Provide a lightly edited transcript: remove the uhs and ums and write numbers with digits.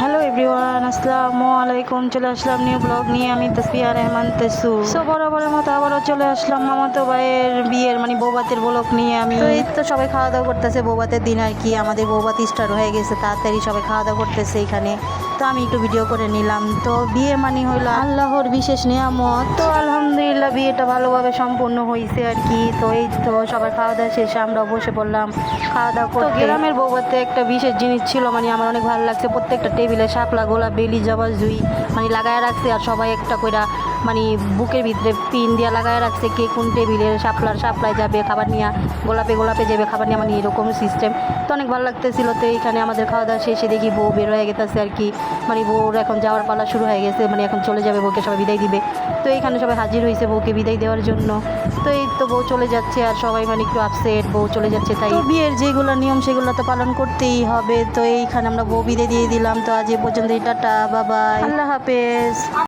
Hello everyone, আসসালামু আলাইকুম। চলে আসলাম নিউ ব্লগ নিয়ে, আমি তাসফিয়া রহমান তেসু। সো বরাবরের মতো আবারও চলে আসলাম মামাতো ভাইয়ের বিয়ের বৌভাতের ব্লগ নিয়ে। আমি তো এই তো সবাই খাওয়া দাওয়া করতেছে, বৌভাতের দিন আর কি। আমাদের বৌভাত স্টার্ট হয়ে গেছে তাড়াতাড়ি, সবাই খাওয়া দাওয়া করতেছে এখানে। তো আমি একটু ভিডিও করে নিলাম। তো বিয়ে হইলো আল্লাহর বিশেষ নিয়ামত। তো আলহামদুলিল্লাহ বিয়েটা ভালোভাবে সম্পূর্ণ হয়েছে আর কি। তো এই তো সবার খাওয়া দাওয়া শেষে আমরা বসে পড়লাম খাওয়া দাওয়া করতে। গ্রামের বৌভাতে একটা বিশেষ জিনিস ছিল, আমার অনেক ভালো লাগছে। প্রত্যেকটা টেবিলে শাপলা, গোলাপ, বেলি, জবা, জুই লাগায় রাখছে। আর সবাই একটা কইরা বুকের ভিতরে পিন দিয়া লাগায় রাখছে কে কোন টেবিলে শাপলায় যাবে খাবার নিয়ে, গোলাপে যাবে খাবার নিয়ে, এরকম সিস্টেম। তো অনেক ভালো লাগতেছিল। তো এইখানে আমাদের খাওয়া দাওয়া শেষে দেখি বউ বের হয়ে গেছে আর কি। বউর এখন যাওয়ার পালা শুরু হয়ে গেছে, এখন চলে যাবে, বউকে সবাই বিদায় দিবে। তো এইখানে সবাই হাজির হয়েছে বউকে বিদায় দেওয়ার জন্য। তো এই তো বউ চলে যাচ্ছে আর সবাই একটু আপসেট, বউ চলে যাচ্ছে। তাই বিয়ের যেগুলো নিয়ম সেগুলো তো পালন করতেই হবে। তো এইখানে আমরা বউ বিদায় দিয়ে দিলাম। তো আজ এ পর্যন্ত, টাটা, বাই, আল্লাহ হাফেজ।